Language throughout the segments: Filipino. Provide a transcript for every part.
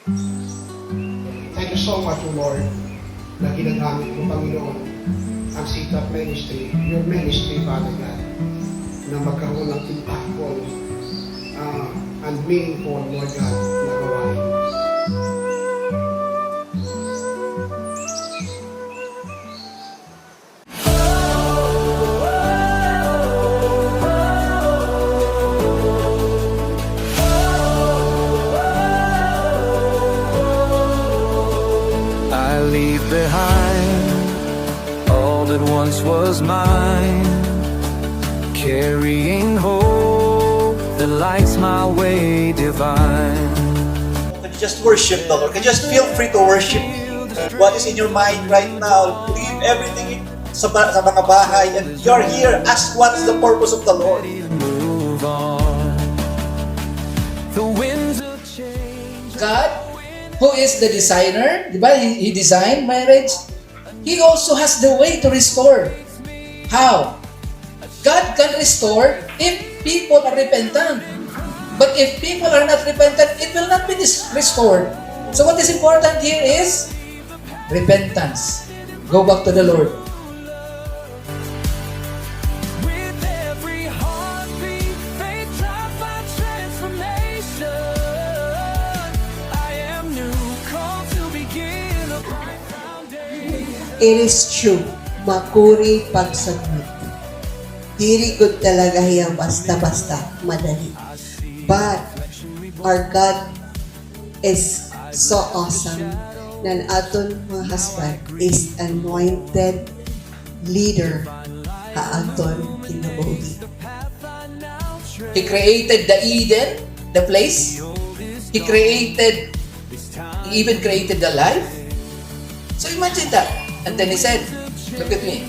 Thank you so much, O Lord, na ginagamit mo, Panginoon, ang Sikap Ministry, your ministry, Father God, na magkaroon ng impactful and meaningful, Lord God, na gawain. I leave behind all that once was mine, carrying hope that lights my way divine. Can you just worship the Lord? Can you just feel free to worship what is in your mind right now? Leave everything sa mga bahay and you're here. Ask what's the purpose of the Lord. Move on. The winds of change. God, who is the designer, di ba? He designed marriage. He also has the way to restore. How? God can restore if people are repentant. But if people are not repentant, it will not be restored. So what is important here is repentance. Go back to the Lord. With every heartbeat, faith drives my transformation. I am new, called to begin a bright foundation. It is true, makuri pagsagmit. Diri gud talaga hiyang basta-basta madali. But our God is so awesome na aton mga husband is anointed leader aton kinabuhi. He created the Eden, the place. He even created the life. So imagine that. And then he said, look at me.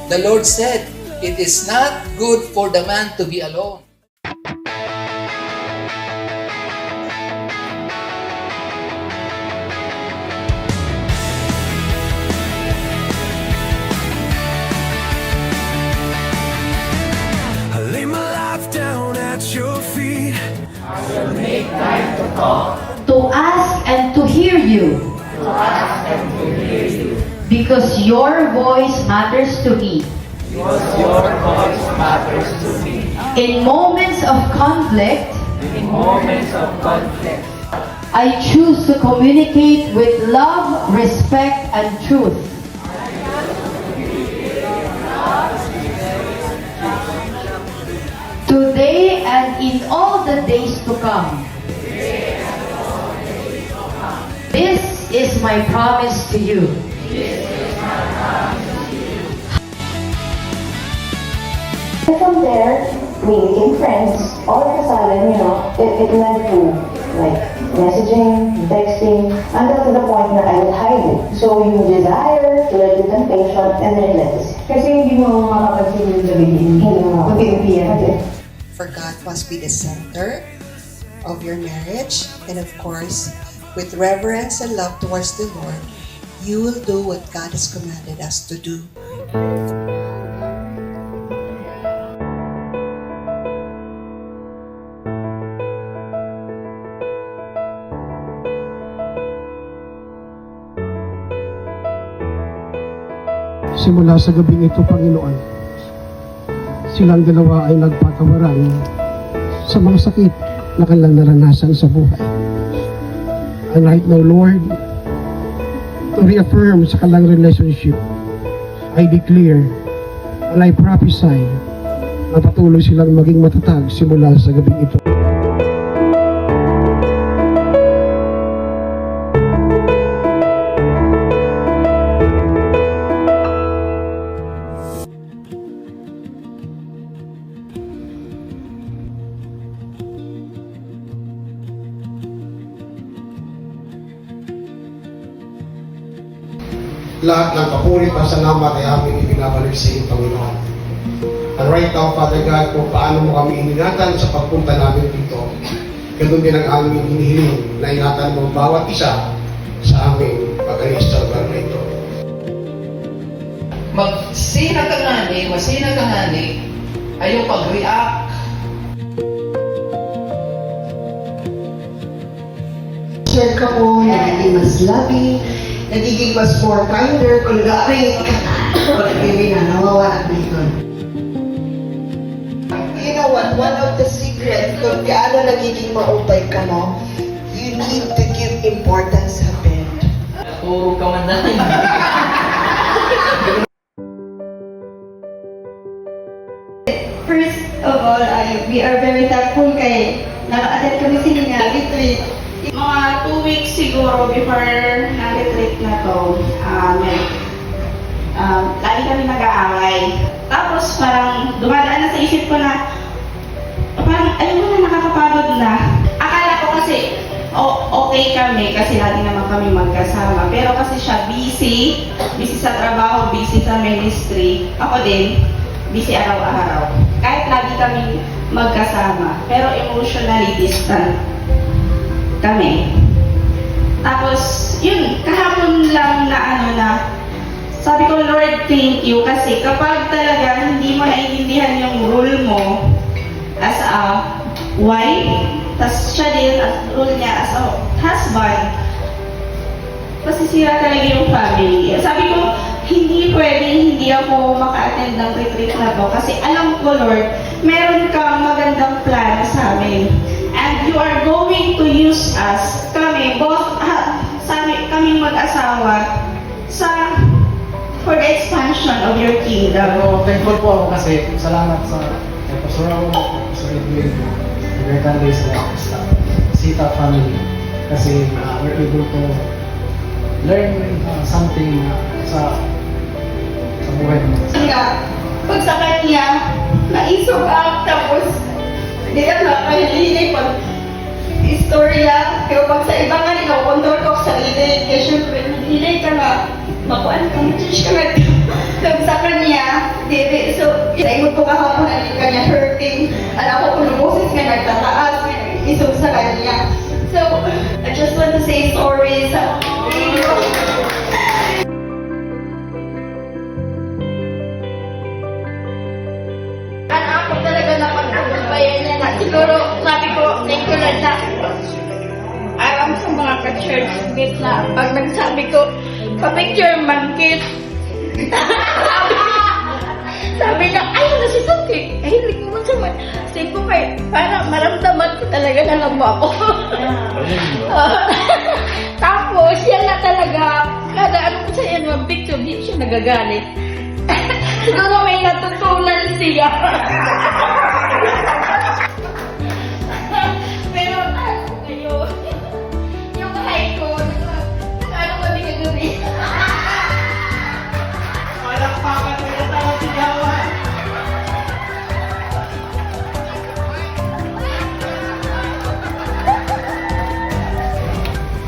The Lord said, it is not good for the man to be alone. I lay my life down at your feet. To ask and to hear you. Because your voice matters to me. In moments of conflict, I choose to communicate with love, respect, and truth. Today and in all the days to come. This is my promise to you. From there, we became friends. All of a sudden, it led to like messaging, texting, until to the point na I would hide it. So yung desire led to temptation, and then it led to sin. Kasi hindi mo makapansin yung sabihin. Hindi mo makapansin. For God must be the center of your marriage, and of course, with reverence and love towards the Lord, you will do what God has commanded us to do. Simula sa gabing ito, Panginoon, silang dalawa ay nagpatawaran sa mga sakit na kanilang naranasan sa buhay. And right now, Lord, to reaffirm sa kanilang relationship, I declare and I prophesy na patuloy silang maging matatag simula sa gabing ito. Lahat ng papuri pa sa nama ay aming ibinabalik sa iyo, Panginoon. And right now, Father God, kung paano mo kami iningatan sa pagpunta namin dito, ganun din ang aming hinihiling na ingatan mo bawat isa sa aming pag-alis sa lugar na ito. Magsina ka ngani, ayaw pag-react. closer ka mo, nagiging mas loving, nagiging mas more kinder, kung nag-aaring ka na, pag baby na, nawawala na yun. You know what, one of the secrets kung gaano nagiging maupay ka mo, you need to give importance sa bed. Turo ka man na. First of all, we are very thankful kay naka-attend kami sa nga retreat. Mga 2 weeks siguro before na retreat na to, lagi kami nag-aaway. Tapos parang dumadaan na sa isip ko na parang ayun na, nakakapagod na. Akala ko kasi okay kami kasi lagi naman kami magkasama. Pero kasi siya busy sa trabaho, busy sa ministry. Ako din, busy araw-araw. Kahit lagi kami magkasama, pero emotionally distant kami. Tapos, yun, kahapon lang na sabi ko, Lord, thank you. Kasi kapag talaga hindi mo naiintindihan yung role mo as a wife, tas siya din, as role niya as a husband, masisira talaga yung family. Sabi ko, hindi hindi ako maka-attend ng retreat na to kasi alam ko, Lord, meron kang magandang plan sa amin. And you are going to use us, kami, both, kaming mag-asawa, for the expansion of your kingdom. So, thankful po ako kasi salamat sa Pastor Raul, Pastor Edwin, Great sa Sita family kasi we're able to learn something sa buhay mo. Pag sa kanya, naisog ako, tapos hindi na kahilinig pag istorya. Kaya pag sa iba nga, ikaw, kontrol ko sa sarili. Kaya syempre, naghilay ka na, makuan ka, matouch ka na. Kaya sa kanya, so, naimod ko kahapon na yung kanya hurting. Alam ko kung boses nga nagtataas, isog sa kanya. So, I just want to say sorry sa ako talaga na pagkakabayan niya na siguro sabi ko, thank you Lord na alam sa mga ka-church mate na pag nagsabi ko, pa-picture man kit. Sabi na, ay, na si Tuki. Ay, hindi ko sa man. Sabi ko kay, para maramdaman ko talaga na lang mo ako. Tapos, yan na talaga, kada ano ko sa yan, mag-picture, di siya nagagalit. Siguro may natutunan siya. Pero ano kayo, yung bahay ko, ano kami kagabi? Walang pakat na tayo sigawan.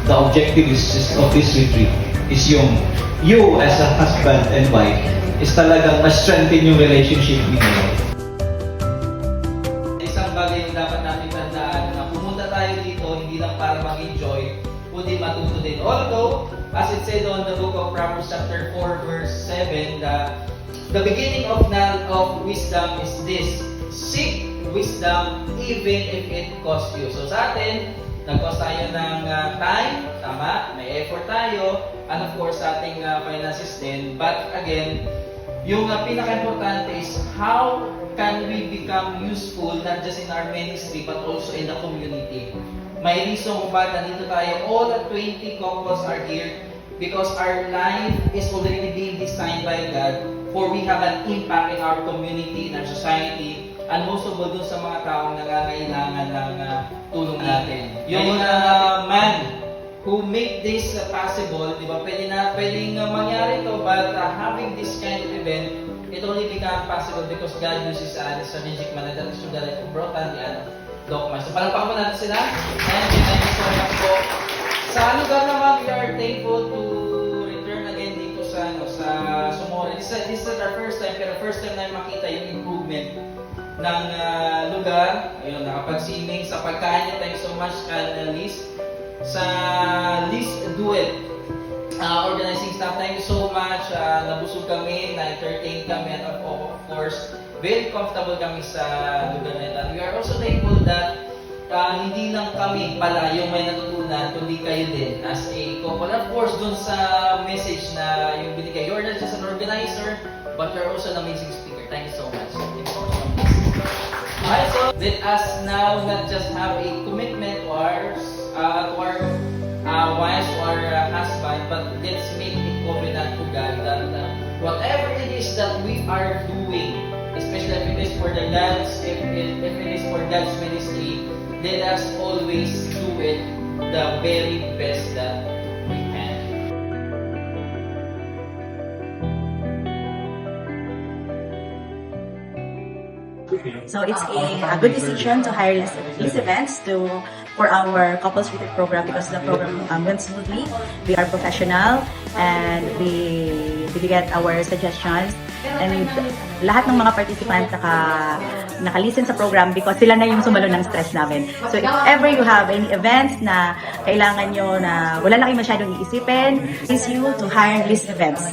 The objective of this retreat is yung you as a husband and wife is talagang ma-strengthen yung relationship ninyo. Isang bagay yung dapat natin tandaan na pumunta tayo dito hindi lang para mag-enjoy, kundi matuto din. Although, as it said on the book of Proverbs chapter 4 verse 7, the beginning of wisdom is this: seek wisdom even if it costs you. So sa atin, nag-cost tayo ng time, tama, may effort tayo, and of course sa ating finances din. But again, yung pinaka-importante is how can we become useful not just in our ministry but also in the community. May reason kung bakit nandito tayo. All the 20 couples are here because our life is already being designed by God for we have an impact in our community, in our society, and most of all dun sa mga taong nangangailangan ng tulong natin. Yung man who make this possible, di ba, pwedeng mangyari to, but having this kind of event, it only become possible because God uses a strategic manner that is to direct to Brotan and Dokman. So palagpakan mo natin sila. Thank you so much po. Sa lugar naman, we are thankful to return again dito sa Sumore. This is our first time, pero first time na makita yung improvement ng lugar. Ayun, nakapag-swimming. Sa pagkain niya, thank you so much, Liz. Sa Liz Duet organizing staff, thank you so much. Nabusog kami, na-entertain kami, and of course, very comfortable kami sa lugar na ito. We are also thankful that hindi lang kami pala yung may natutulong koponan, kundi kayo din as a couple. Of course, dun sa message na yung binigay, you're not just an organizer, but you're also an amazing speaker. Thank you so much. Thank you so much. Alright, so let us now not just have a commitment to our wives or husband, but let's make a covenant to God that whatever it is that we are doing, especially if it is for the God's, if it is for God's ministry, let us always do it the very best that we can. So it's a good decision to hire these events for our couples retreat program because the program went smoothly. We are professional and we get our suggestions, and lahat ng mga participants naka-listen sa program because sila na yung sumalo ng stress namin. So if ever you have any events na kailangan nyo na wala lang kayo masyadong iisipin, please you to hire these events.